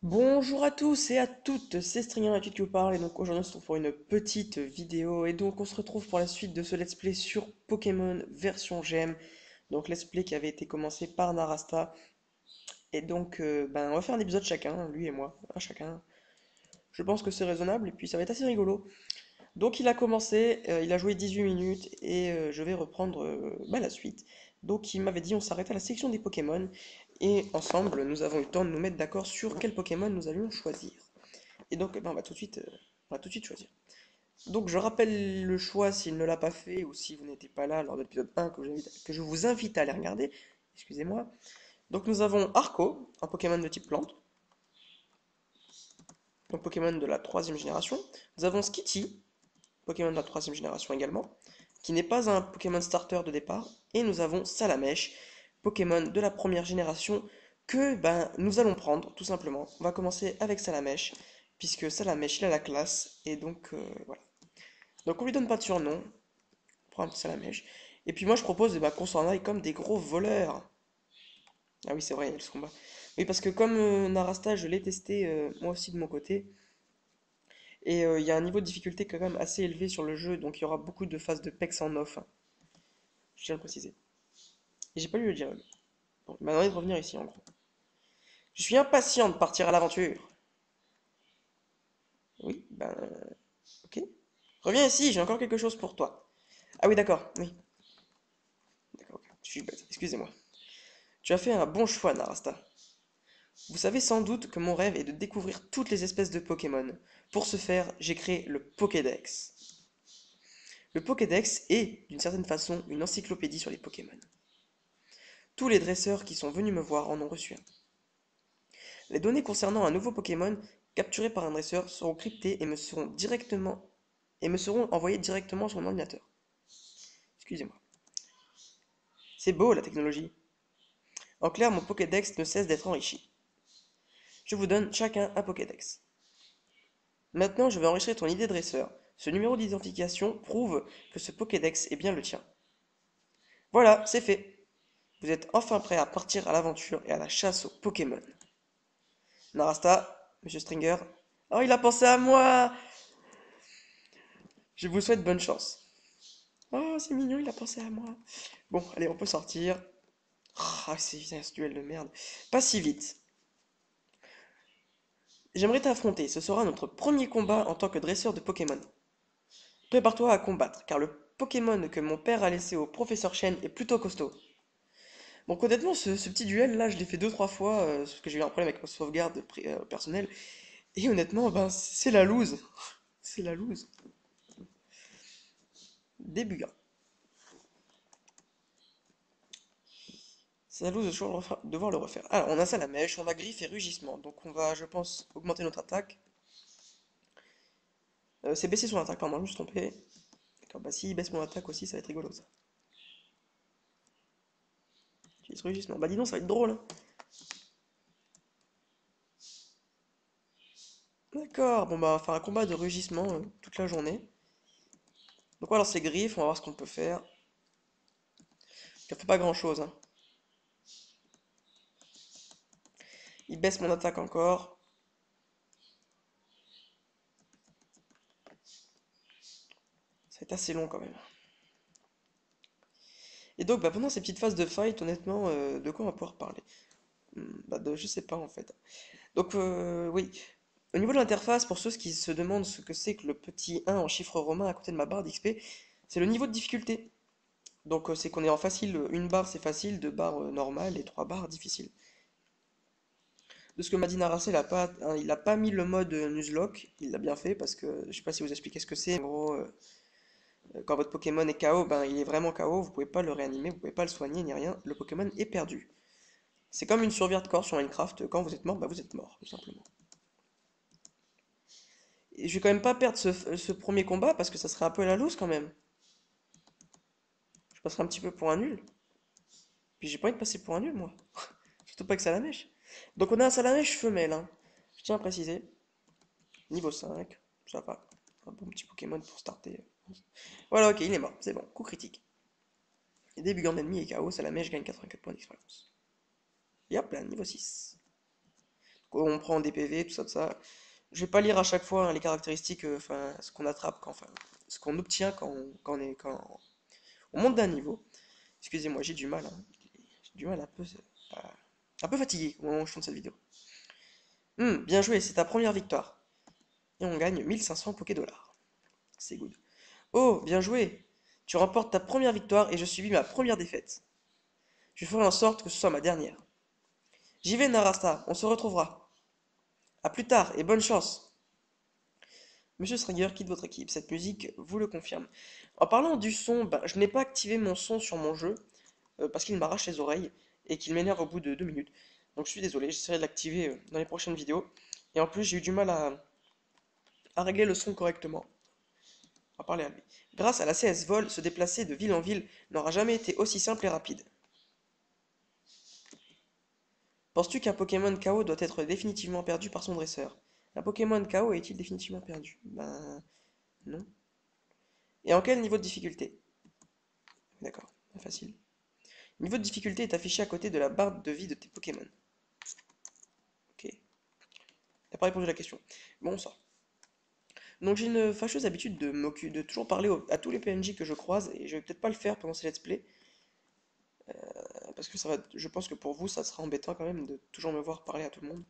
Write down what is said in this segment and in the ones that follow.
Bonjour à tous et à toutes, c'est Stringer qui vous parle et donc aujourd'hui on se retrouve pour une petite vidéo et donc on se retrouve pour la suite de ce let's play sur Pokémon version GM, donc let's play qui avait été commencé par Narasta et donc on va faire un épisode chacun, lui et moi, un chacun. Je pense que c'est raisonnable et puis ça va être assez rigolo. Donc il a commencé, il a joué 18 minutes et je vais reprendre la suite. Donc il m'avait dit on s'arrête à la section des Pokémon et ensemble nous avons eu le temps de nous mettre d'accord sur quel Pokémon nous allions choisir. Et donc on va tout de suite, on va tout de suite choisir. Donc je rappelle le choix s'il ne l'a pas fait ou si vous n'étiez pas là lors de l'épisode 1 que je vous invite à aller regarder. Excusez-moi. Donc nous avons Arco, un Pokémon de type plante, donc Pokémon de la troisième génération. Nous avons Skitty, Pokémon de la troisième génération également, qui n'est pas un Pokémon starter de départ. Et nous avons Salamèche, Pokémon de la première génération que nous allons prendre tout simplement. On va commencer avec Salamèche, puisque Salamèche il a la classe, et donc voilà. Donc on lui donne pas de surnom, on prend un petit Salamèche. Et puis moi je propose qu'on s'en aille comme des gros voleurs. Ah oui c'est vrai, il y a ce combat. Oui parce que comme Narasta je l'ai testé moi aussi de mon côté, et il y a un niveau de difficulté quand même assez élevé sur le jeu, donc il y aura beaucoup de phases de PEX en off, hein. Je tiens à le préciser. Et j'ai pas lu le dialogue. Bon, il m'a demandé de revenir ici en gros. Je suis impatient de partir à l'aventure. Oui, ok. Reviens ici, j'ai encore quelque chose pour toi. Ah oui, d'accord, oui. D'accord, ok. Je suis bête, excusez-moi. Tu as fait un bon choix, Narasta. Vous savez sans doute que mon rêve est de découvrir toutes les espèces de Pokémon. Pour ce faire, j'ai créé le Pokédex. Le Pokédex est, d'une certaine façon, une encyclopédie sur les Pokémon. Tous les dresseurs qui sont venus me voir en ont reçu un. Les données concernant un nouveau Pokémon capturé par un dresseur seront cryptées et me seront envoyées directement sur mon ordinateur. Excusez-moi. C'est beau la technologie. En clair, mon Pokédex ne cesse d'être enrichi. Je vous donne chacun un Pokédex. Maintenant, je vais enregistrer ton idée de dresseur. Ce numéro d'identification prouve que ce Pokédex est bien le tien. Voilà, c'est fait. Vous êtes enfin prêt à partir à l'aventure et à la chasse aux Pokémon. Narasta, Monsieur Stringer. Oh, il a pensé à moi! Je vous souhaite bonne chance. Oh, c'est mignon, il a pensé à moi. Bon, allez, on peut sortir. Ah, c'est ce duel de merde. Pas si vite. J'aimerais t'affronter. Ce sera notre premier combat en tant que dresseur de Pokémon. Prépare-toi à combattre, car le Pokémon que mon père a laissé au professeur Chen est plutôt costaud. Donc honnêtement, ce petit duel là, je l'ai fait deux trois fois, parce que j'ai eu un problème avec ma sauvegarde personnelle. Et honnêtement, c'est la loose. C'est la loose. Début. C'est la loose de toujours devoir le refaire. Alors, on a ça la mèche, on a griffe et rugissement. Donc on va, je pense, augmenter notre attaque. C'est baisser son attaque, pardon, je me suis trompé. D'accord, bah s'il baisse mon attaque aussi, ça va être rigolo ça. Utilise rugissement. Bah dis donc, ça va être drôle, hein. D'accord, bon bah on va faire un combat de rugissement toute la journée. Donc on va lancer griffe, on va voir ce qu'on peut faire. Ça fait pas grand chose, hein. Il baisse mon attaque encore. Ça va être assez long quand même. Et donc pendant ces petites phases de fight, honnêtement, de quoi on va pouvoir parler? Je sais pas en fait. Donc oui. Au niveau de l'interface, pour ceux qui se demandent ce que c'est que le petit 1 en chiffre romain à côté de ma barre d'XP, c'est le niveau de difficulté. Donc c'est qu'on est en facile, une barre c'est facile, deux barres normales et trois barres difficiles. De ce que m'a dit Narasé, il a pas mis le mode Nuzlocke, il l'a bien fait parce que je sais pas si vous expliquez ce que c'est. En gros, quand votre Pokémon est KO, il est vraiment KO, vous pouvez pas le réanimer, vous pouvez pas le soigner ni rien, le Pokémon est perdu. C'est comme une survie de corps sur Minecraft, quand vous êtes mort, vous êtes mort, tout simplement. Et je vais quand même pas perdre ce premier combat parce que ça serait un peu à la loose quand même. Je passerai un petit peu pour un nul. Puis j'ai pas envie de passer pour un nul, moi. Surtout pas que Salamèche. Donc on a un Salamèche femelle, hein. Je tiens à préciser. Niveau 5, ça va. Un bon petit Pokémon pour starter. Voilà, ok, il est mort. C'est bon, coup critique. Et début en ennemi et KO, Salamèche gagne 84 points d'expérience. Et hop là, niveau 6. on prend des PV, tout ça, tout ça. Je vais pas lire à chaque fois hein, les caractéristiques, enfin, ce qu'on attrape, enfin, ce qu'on obtient quand on monte d'un niveau. Excusez-moi, j'ai du mal, hein. J'ai du mal un peu fatigué au moment où je tourne cette vidéo. Bien joué, c'est ta première victoire. Et on gagne 1500 Poké Dollars. C'est good. Oh, bien joué! Tu remportes ta première victoire et je subis ma première défaite. Je ferai en sorte que ce soit ma dernière. J'y vais, Narasta, on se retrouvera. À plus tard et bonne chance. Monsieur Stringer quitte votre équipe. Cette musique vous le confirme. En parlant du son, ben, je n'ai pas activé mon son sur mon jeu parce qu'il m'arrache les oreilles et qu'il m'énerve au bout de 2 minutes. Donc je suis désolé, j'essaierai de l'activer dans les prochaines vidéos. Et en plus, j'ai eu du mal à régler le son correctement. À parler à lui. Grâce à la CS Vol, se déplacer de ville en ville n'aura jamais été aussi simple et rapide. Penses-tu qu'un Pokémon KO doit être définitivement perdu par son dresseur? Un Pokémon KO est-il définitivement perdu? Ben non. Et en quel niveau de difficulté? D'accord, facile. Le niveau de difficulté est affiché à côté de la barre de vie de tes Pokémon. Ok. T'as pas répondu à la question. Bon, ça. Donc j'ai une fâcheuse habitude de toujours parler à tous les PNJ que je croise, et je vais peut-être pas le faire pendant ces let's play, parce que je pense que pour vous, ça sera embêtant quand même de toujours me voir parler à tout le monde.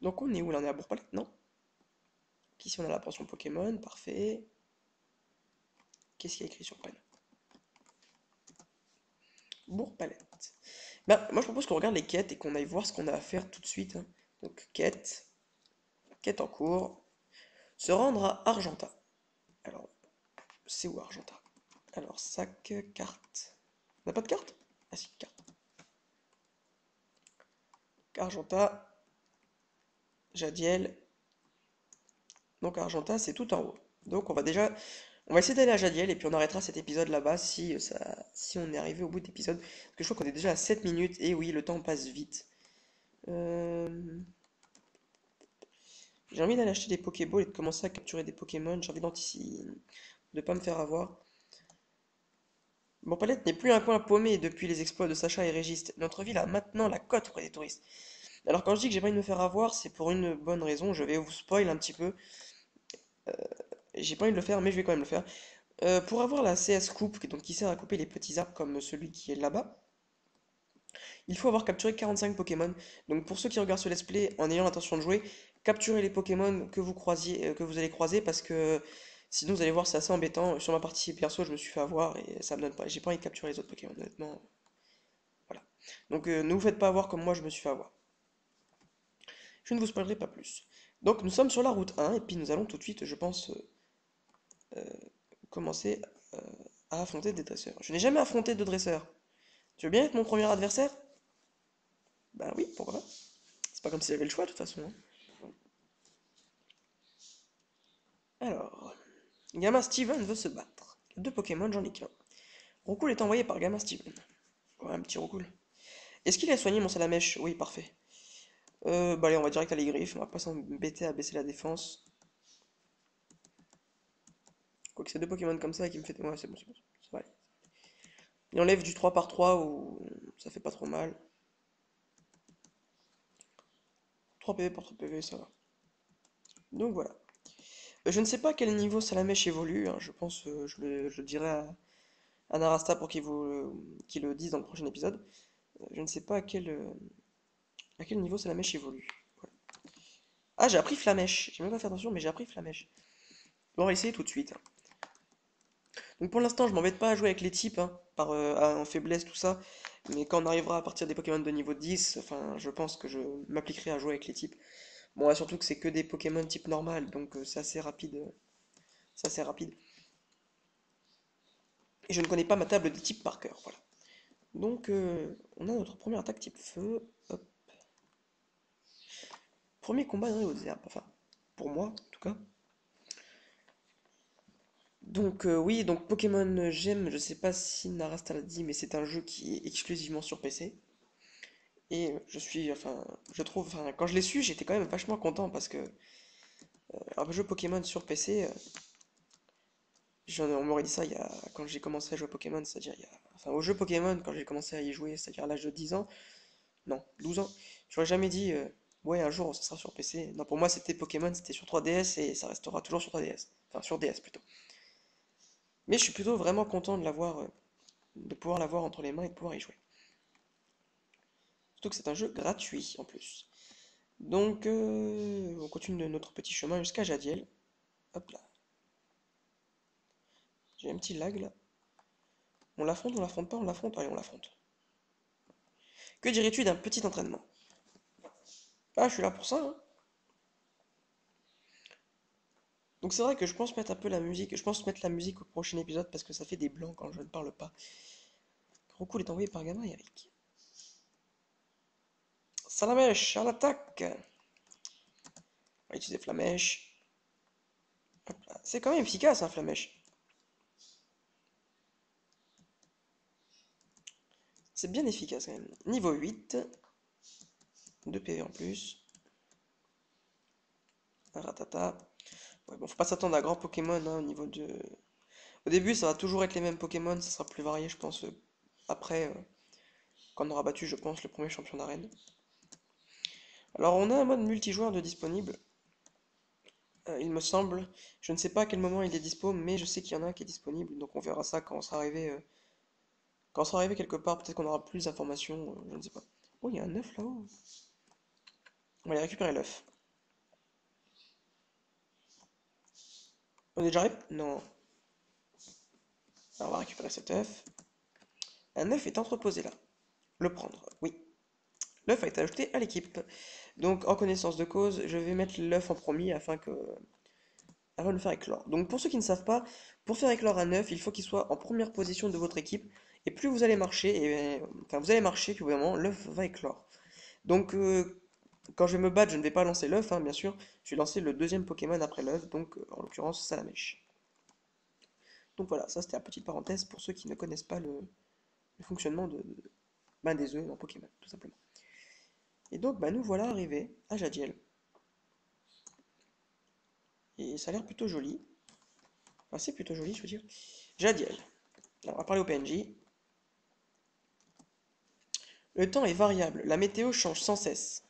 Donc on est où là? On est à Bourg-Palette, non? Ici on a la pension Pokémon, parfait. Qu'est-ce qu'il y a écrit sur panne? Bourg-Palette. Ben, moi je propose qu'on regarde les quêtes et qu'on aille voir ce qu'on a à faire tout de suite, hein. Donc quête en cours. Se rendre à Argenta. Alors, c'est où Argenta? Alors, sac, carte. On n'a pas de carte? Ah si, carte. Argenta, Jadiel. Donc Argenta, c'est tout en haut. Donc on va essayer d'aller à Jadiel et puis on arrêtera cet épisode là-bas si on est arrivé au bout de l'épisode. Parce que je crois qu'on est déjà à 7 minutes et oui, le temps passe vite. Euh, J'ai envie d'aller acheter des Pokéballs et de commencer à capturer des Pokémon. J'ai envie d'anticiper, de pas me faire avoir. Bon, Palette n'est plus un coin paumé depuis les exploits de Sacha et Régis. Notre ville a maintenant la cote auprès des touristes. Alors quand je dis que j'ai pas envie de me faire avoir, c'est pour une bonne raison. Je vais vous spoil un petit peu. J'ai pas envie de le faire, mais je vais quand même le faire. Pour avoir la CS coupe, donc qui sert à couper les petits arbres comme celui qui est là-bas, il faut avoir capturé 45 Pokémon. Donc pour ceux qui regardent ce let's play en ayant l'intention de jouer, capturez les Pokémon que vous allez croiser parce que sinon vous allez voir c'est assez embêtant. Sur ma partie perso, je me suis fait avoir et ça me donne pas. J'ai pas envie de capturer les autres Pokémon, honnêtement. Voilà. Donc ne vous faites pas avoir comme moi je me suis fait avoir. Je ne vous spoilerai pas plus. Donc nous sommes sur la route 1 et puis nous allons tout de suite, je pense, commencer euh, à affronter des dresseurs. Je n'ai jamais affronté de dresseurs. Tu veux bien être mon premier adversaire? Ben oui, pourquoi pas. C'est pas comme si j'avais le choix de toute façon, hein. Alors, Gamma Steven veut se battre. Deux Pokémon, j'en ai qu'un. Roucoule est envoyé par Gamma Steven. Ouais, un petit Roucoule. Est-ce qu'il a soigné mon Salamèche? Oui, parfait. Bah allez, on va direct à les griffes. On va pas s'embêter à baisser la défense. Quoique c'est deux Pokémon comme ça qui me fait. Ouais, c'est bon, c'est bon. Ça va aller. Il enlève du 3 par 3 ou ça fait pas trop mal. 3 PV par 3 PV, ça va. Donc voilà. Je ne sais pas à quel niveau Salamèche évolue, hein. Je pense, je le dirai à Narasta pour qu'il le dise dans le prochain épisode. Je ne sais pas à quel niveau Salamèche évolue. Voilà. Ah, j'ai appris Flamèche. J'ai même pas fait attention, mais j'ai appris Flamèche. On va essayer tout de suite, hein. Donc pour l'instant, je m'embête pas à jouer avec les types, hein, en faiblesse, tout ça. Mais quand on arrivera à partir des Pokémon de niveau 10, enfin, je pense que je m'appliquerai à jouer avec les types. Bon, là, surtout que c'est que des Pokémon type normal, donc c'est assez rapide. C'est assez rapide. Et je ne connais pas ma table des types par cœur, voilà. Donc, on a notre première attaque type feu. Hop. Premier combat dans les hautes herbes, enfin, pour moi, en tout cas. Donc, oui, donc Pokémon Gem, je sais pas si Narasta l'a dit, mais c'est un jeu qui est exclusivement sur PC. Et enfin, je trouve, enfin, quand je l'ai su, j'étais quand même vachement content parce que un jeu Pokémon sur PC, on m'aurait dit ça quand j'ai commencé à jouer à Pokémon, c'est-à-dire enfin, au jeu Pokémon, quand j'ai commencé à y jouer, c'est-à-dire à l'âge de 10 ans, Non, 12 ans. J'aurais jamais dit, ouais, un jour ça sera sur PC. Non, pour moi, c'était Pokémon, c'était sur 3DS et ça restera toujours sur 3DS. Enfin, sur DS plutôt. Mais je suis plutôt vraiment content de l'avoir, de pouvoir l'avoir entre les mains et de pouvoir y jouer. Surtout que c'est un jeu gratuit en plus. Donc, on continue notre petit chemin jusqu'à Jadiel. Hop là. J'ai un petit lag là. On l'affronte pas, on l'affronte. Allez, on l'affronte. Que dirais-tu d'un petit entraînement? Ah, je suis là pour ça, hein. Donc c'est vrai que je pense mettre un peu la musique. Je pense mettre la musique au prochain épisode parce que ça fait des blancs quand je ne parle pas. Roku est envoyé par Gamma Eric. Salamèche, à l'attaque! On va utiliser Flamèche. Hop là. C'est quand même efficace, hein, Flamèche. C'est bien efficace quand même. Niveau 8. 2 PV en plus. Un ratata. Ouais, bon, faut pas s'attendre à grand Pokémon hein, au niveau de. Au début, ça va toujours être les mêmes Pokémon, ça sera plus varié, je pense. Après, quand on aura battu, je pense, le premier champion d'arène. Alors, on a un mode multijoueur de disponible, il me semble. Je ne sais pas à quel moment il est dispo, mais je sais qu'il y en a un qui est disponible, donc on verra ça quand on sera arrivé quelque part. Peut-être qu'on aura plus d'informations, je ne sais pas. Oh, il y a un œuf là-haut. On va aller récupérer l'œuf. On est déjà arrivé? Non. Alors, on va récupérer cet œuf. Un œuf est entreposé là. Le prendre, oui. L'œuf a été ajouté à l'équipe. Donc, en connaissance de cause, je vais mettre l'œuf en premier afin de le faire éclore. Donc, pour ceux qui ne savent pas, pour faire éclore un œuf, il faut qu'il soit en première position de votre équipe. Et plus vous allez marcher, enfin, vous allez marcher, puis au bout d'un moment, l'œuf va éclore. Donc, quand je vais me battre, je ne vais pas lancer l'œuf, hein, bien sûr. Je vais lancer le deuxième Pokémon après l'œuf, donc en l'occurrence Salamèche. Donc voilà, ça c'était la petite parenthèse pour ceux qui ne connaissent pas le fonctionnement ben, des œufs dans Pokémon, tout simplement. Et donc, bah, nous voilà arrivés à Jadiel. Et ça a l'air plutôt joli. Enfin, c'est plutôt joli, je veux dire. Jadiel. Alors, on va parler au PNJ. Le temps est variable, la météo change sans cesse.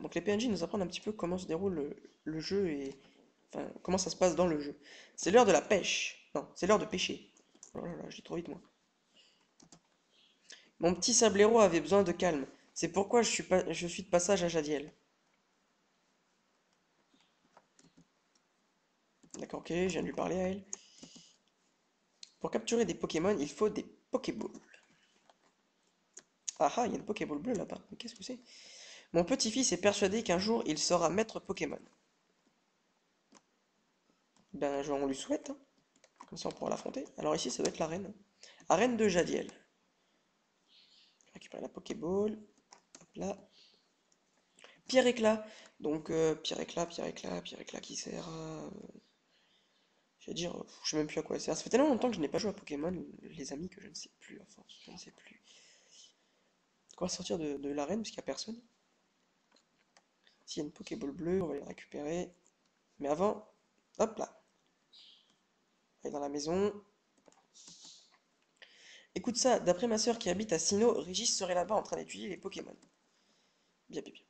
Donc les PNJ nous apprennent un petit peu comment se déroule le jeu et enfin, comment ça se passe dans le jeu. C'est l'heure de la pêche. Non, c'est l'heure de pêcher. Oh là là, je dis trop vite moi. Mon petit sablero avait besoin de calme. C'est pourquoi je suis de passage à Jadiel. D'accord, ok, je viens de lui parler à elle. Pour capturer des Pokémon, il faut des Pokéballs. Ah ah, il y a une Pokéball bleue là-bas. Mais qu'est-ce que c'est? Mon petit-fils est persuadé qu'un jour il sera maître Pokémon. Ben, on lui souhaite, hein. Comme ça on pourra l'affronter. Alors ici, ça doit être l'arène. Arène de Jadiel. Récupérer la Pokéball. Hop là. Pierre éclat. Donc, pierre éclat, pierre éclat, pierre éclat qui sert à. Je vais dire, je sais même plus à quoi elle sert. Ça fait tellement longtemps que je n'ai pas joué à Pokémon, les amis, que je ne sais plus à force. Je ne sais plus. On va sortir de l'arène parce qu'il n'y a personne. S'il y a une Pokéball bleue, on va les récupérer. Mais avant, hop là. Aller dans la maison. Écoute ça, d'après ma sœur qui habite à Sinnoh, Régis serait là-bas en train d'étudier les Pokémon. Bien, bien, bien.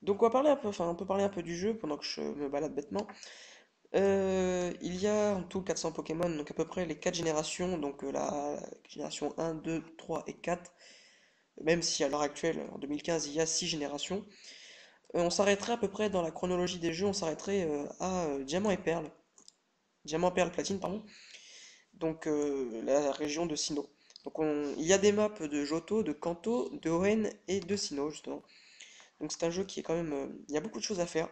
Donc on va parler un peu, enfin on peut parler un peu du jeu pendant que je me balade bêtement. Il y a en tout 400 Pokémon, donc à peu près les 4 générations, donc la génération 1, 2, 3 et 4. Même si à l'heure actuelle, en 2015, il y a 6 générations. On s'arrêterait à peu près dans la chronologie des jeux, on s'arrêterait à Diamant et Perle. Diamant, Perle, Platine, pardon. Donc la région de Sinnoh. Donc il y a des maps de Johto, de Kanto, de Hoenn et de Sinnoh justement. Donc c'est un jeu qui est quand même... il y a beaucoup de choses à faire,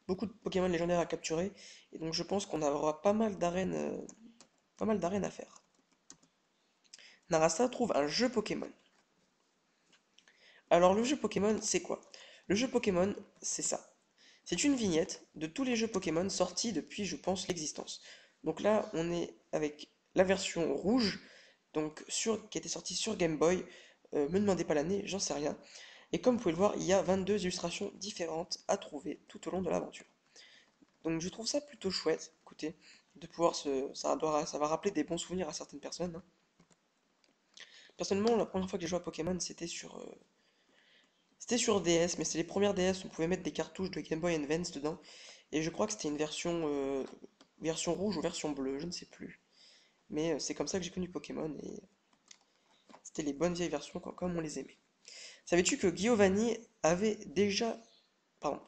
beaucoup de Pokémon légendaires à capturer, et donc je pense qu'on aura pas mal d'arènes à faire. Narasa trouve un jeu Pokémon. Alors le jeu Pokémon, c'est quoi? Le jeu Pokémon, c'est ça. C'est une vignette de tous les jeux Pokémon sortis depuis, je pense, l'existence. Donc là, on est avec la version rouge, qui était sortie sur Game Boy. Me demandez pas l'année, j'en sais rien. Et comme vous pouvez le voir, il y a 22 illustrations différentes à trouver tout au long de l'aventure. Donc je trouve ça plutôt chouette, écoutez, de pouvoir ça va rappeler des bons souvenirs à certaines personnes, hein. Personnellement, la première fois que j'ai joué à Pokémon, c'était sur DS, mais c'est les premières DS où on pouvait mettre des cartouches de Game Boy Advance dedans. Et je crois que c'était une version rouge ou version bleue, je ne sais plus. Mais c'est comme ça que j'ai connu Pokémon et c'était les bonnes vieilles versions comme on les aimait. Savais-tu que Giovanni avait déjà... Pardon.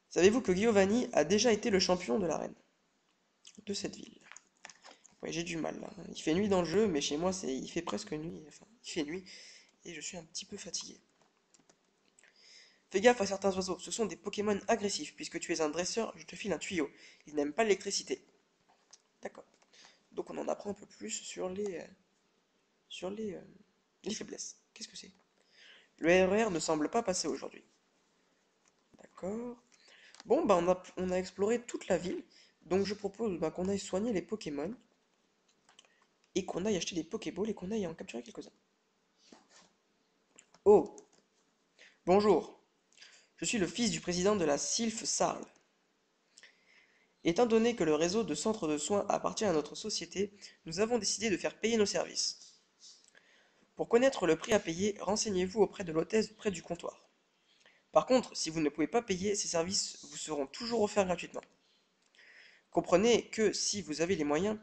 Savez-vous que Giovanni a déjà été le champion de l'arène de cette ville? Ouais, j'ai du mal là. Il fait nuit dans le jeu, mais chez moi il fait presque nuit. Enfin, il fait nuit et je suis un petit peu fatigué. Fais gaffe à certains oiseaux, ce sont des Pokémon agressifs. Puisque tu es un dresseur, je te file un tuyau. Ils n'aiment pas l'électricité. D'accord. Donc on en apprend un peu plus sur les faiblesses. Qu'est-ce que c'est? Le RER ne semble pas passer aujourd'hui. D'accord. Bon, bah on a exploré toute la ville. Donc je propose bah, qu'on aille soigner les Pokémon. Et qu'on aille acheter des Pokéballs et qu'on aille en capturer quelques-uns. Oh, bonjour. Je suis le fils du président de la Sylph Sarl. Étant donné que le réseau de centres de soins appartient à notre société, nous avons décidé de faire payer nos services. Pour connaître le prix à payer, renseignez-vous auprès de l'hôtesse près du comptoir. Par contre, si vous ne pouvez pas payer, ces services vous seront toujours offerts gratuitement. Comprenez que si vous avez les moyens,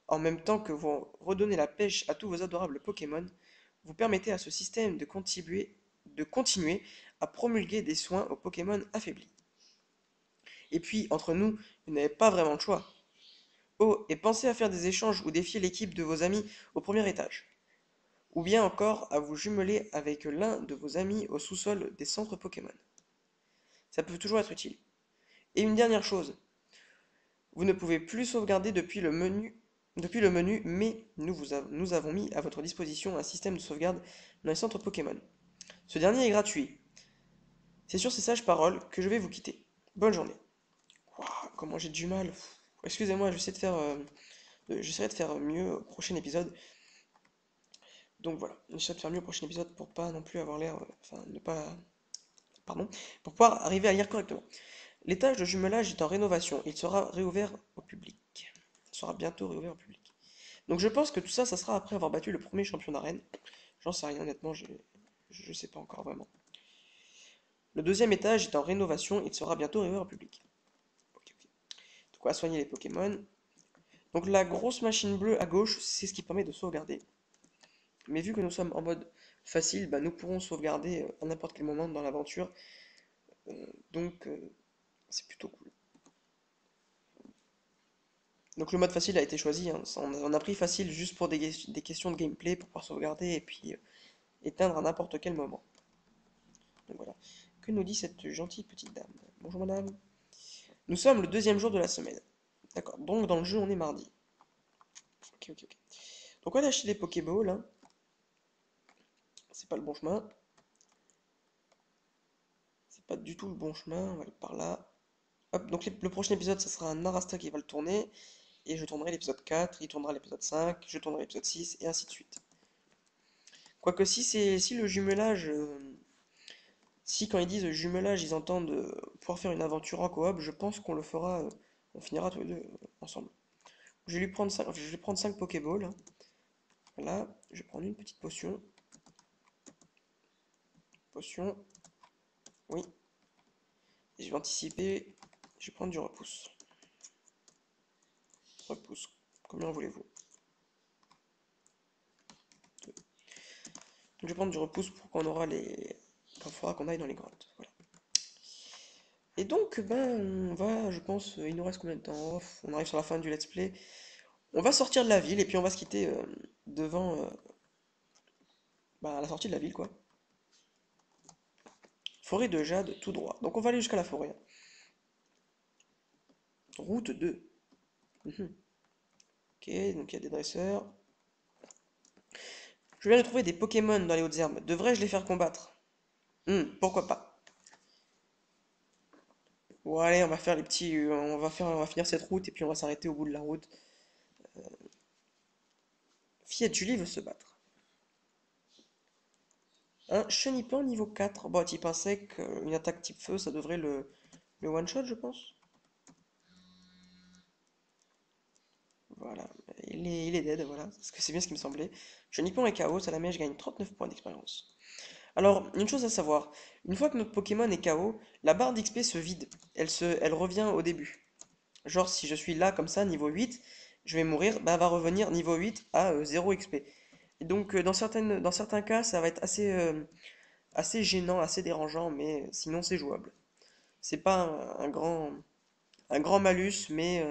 en même temps que vous redonnez la pêche à tous vos adorables Pokémon, vous permettez à ce système de continuer à promulguer des soins aux Pokémon affaiblis. Et puis, entre nous, vous n'avez pas vraiment de choix. Oh, et pensez à faire des échanges ou défier l'équipe de vos amis au premier étage. Ou bien encore à vous jumeler avec l'un de vos amis au sous-sol des centres Pokémon. Ça peut toujours être utile. Et une dernière chose, vous ne pouvez plus sauvegarder depuis le menu, mais nous avons mis à votre disposition un système de sauvegarde dans les centres Pokémon. Ce dernier est gratuit. C'est sur ces sages paroles que je vais vous quitter. Bonne journée. Ouah, comment j'ai du mal. Excusez-moi, j'essaierai de faire mieux au prochain épisode. Donc voilà, j'essaierai de faire mieux au prochain épisode pour pas non plus avoir l'air, enfin ne pas, pardon, pour pouvoir arriver à lire correctement. L'étage de jumelage est en rénovation. Il sera réouvert au public. Il sera bientôt réouvert au public. Donc je pense que tout ça, ça sera après avoir battu le premier champion d'arène. J'en sais rien, honnêtement, je sais pas encore vraiment. Le deuxième étage est en rénovation. Il sera bientôt réouvert au public. Ok, ok. Donc on va soigner les Pokémon. Donc la grosse machine bleue à gauche, c'est ce qui permet de sauvegarder. Mais vu que nous sommes en mode facile, bah, nous pourrons sauvegarder à n'importe quel moment dans l'aventure. Donc c'est plutôt cool. Donc le mode facile a été choisi, hein. On a pris facile juste pour des questions de gameplay, pour pouvoir sauvegarder et puis éteindre à n'importe quel moment. Donc voilà. Que nous dit cette gentille petite dame? Bonjour madame. Nous sommes le deuxième jour de la semaine. D'accord, donc dans le jeu on est mardi. Ok, ok, ok. Donc on va aller acheter des Pokéballs, hein. C'est pas le bon chemin. C'est pas du tout le bon chemin, on va aller par là. Hop, donc le prochain épisode, ça sera un Arasta qui va le tourner. Et je tournerai l'épisode 4, il tournera l'épisode 5, je tournerai l'épisode 6, et ainsi de suite. Quoique si le jumelage, si quand ils disent jumelage, ils entendent pouvoir faire une aventure en coop, je pense qu'on le fera, on finira tous les deux ensemble. Je vais lui prendre 5 Pokéballs, hein. Voilà, je vais prendre une petite potion. Potion, oui. Et je vais anticiper, je vais prendre du repousse. Repousse, combien voulez-vous? Donc je vais prendre du repousse pour qu'on aura les... Quand il faudra qu'on aille dans les grottes. Voilà. Et donc, ben, on va, je pense, il nous reste combien de temps? Off, on arrive sur la fin du let's play. On va sortir de la ville et puis on va se quitter devant bah, à la sortie de la ville, quoi. Forêt de jade, tout droit. Donc on va aller jusqu'à la forêt, hein. Route 2. Mhm. Ok, donc il y a des dresseurs. Je viens de trouver des Pokémon dans les hautes herbes. Devrais-je les faire combattre? Pourquoi pas? Bon, allez, on va faire les petits. On va finir cette route et puis on va s'arrêter au bout de la route. Fillette Julie veut se battre. Un Chenipan niveau 4. Bon, type insecte, une attaque type feu, ça devrait le one-shot, je pense. Voilà. il est dead, voilà, parce que c'est bien ce qui me semblait. Je Nippon est KO, Salamèche gagne 39 points d'expérience. Alors, une chose à savoir, une fois que notre Pokémon est KO, la barre d'XP se vide, elle revient au début. Genre, si je suis là comme ça, niveau 8, je vais mourir, bah elle va revenir niveau 8 à 0 XP. Et donc, dans certains cas, ça va être assez gênant, assez dérangeant, mais sinon c'est jouable. C'est pas un grand malus, mais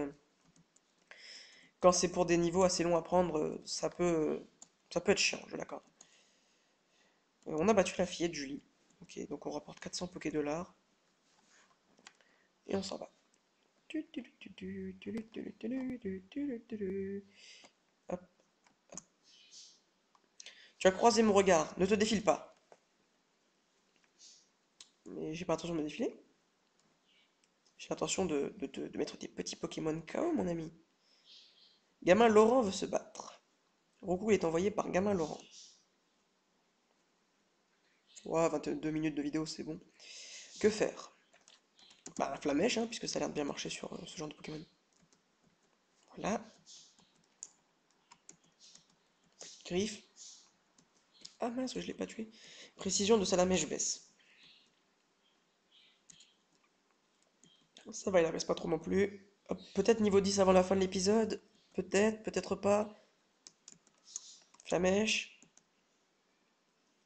quand c'est pour des niveaux assez longs à prendre, ça peut être chiant, je l'accorde. On a battu la fillette Julie. Ok, donc on rapporte 400 Poké dollars et on s'en va. Hop. Tu as croisé mon regard, ne te défile pas. Mais j'ai pas l'intention de me défiler. J'ai l'intention de mettre des petits Pokémon KO, mon ami. Gamin Laurent veut se battre. Roku est envoyé par Gamin Laurent. Ouais, 22 minutes de vidéo, c'est bon. Que faire? Bah, un Flamèche, hein, puisque ça a l'air de bien marcher sur ce genre de Pokémon. Voilà. Griffe. Ah mince, je l'ai pas tué. Précision de Salamèche baisse. Ça va, il en reste pas trop non plus. Hop, peut-être niveau 10 avant la fin de l'épisode. Peut-être, peut-être pas. Flamèche.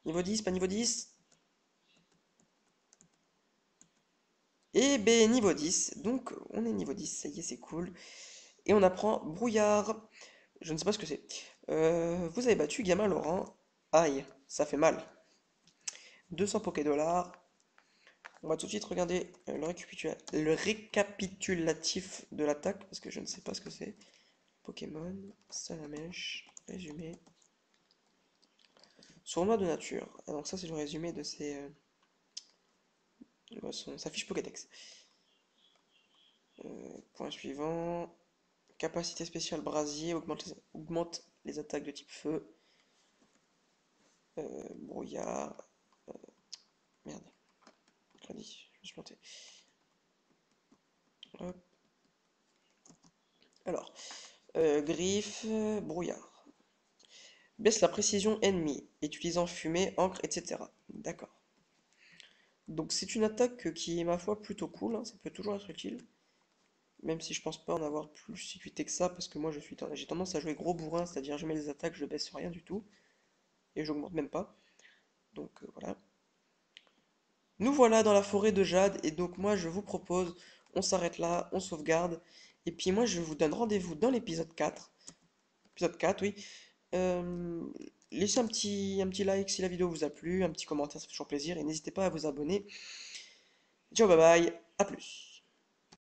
Niveau 10, pas niveau 10. Et ben niveau 10. Donc on est niveau 10, ça y est, c'est cool. Et on apprend brouillard. Je ne sais pas ce que c'est. Vous avez battu Gamin Laurent. Aïe, ça fait mal. 200 Poké dollars. On va tout de suite regarder le récapitulatif de l'attaque parce que je ne sais pas ce que c'est. Pokémon, Salamèche, résumé. Sournois de nature. Ah, donc ça c'est le résumé de sa fiche Pokédex. Point suivant. Capacité spéciale brasier augmente les attaques de type feu. Brouillard. Merde. Crédit. Je me suis planté. Hop. Alors. Griffe. Brouillard. Baisse la précision ennemie, utilisant fumée, encre, etc. D'accord. Donc c'est une attaque qui est ma foi plutôt cool, hein, ça peut toujours être utile. Même si je pense pas en avoir plus utilité que ça, parce que moi j'ai tendance à jouer gros bourrin, c'est-à-dire je mets les attaques, je baisse rien du tout, et j'augmente même pas. Donc voilà. Nous voilà dans la forêt de Jade, et donc moi je vous propose, on s'arrête là, on sauvegarde, et puis moi je vous donne rendez-vous dans l'épisode 4. Épisode 4, oui. Euh, Laissez un petit like si la vidéo vous a plu, un petit commentaire, ça fait toujours plaisir, et n'hésitez pas à vous abonner. Ciao, bye bye, à plus.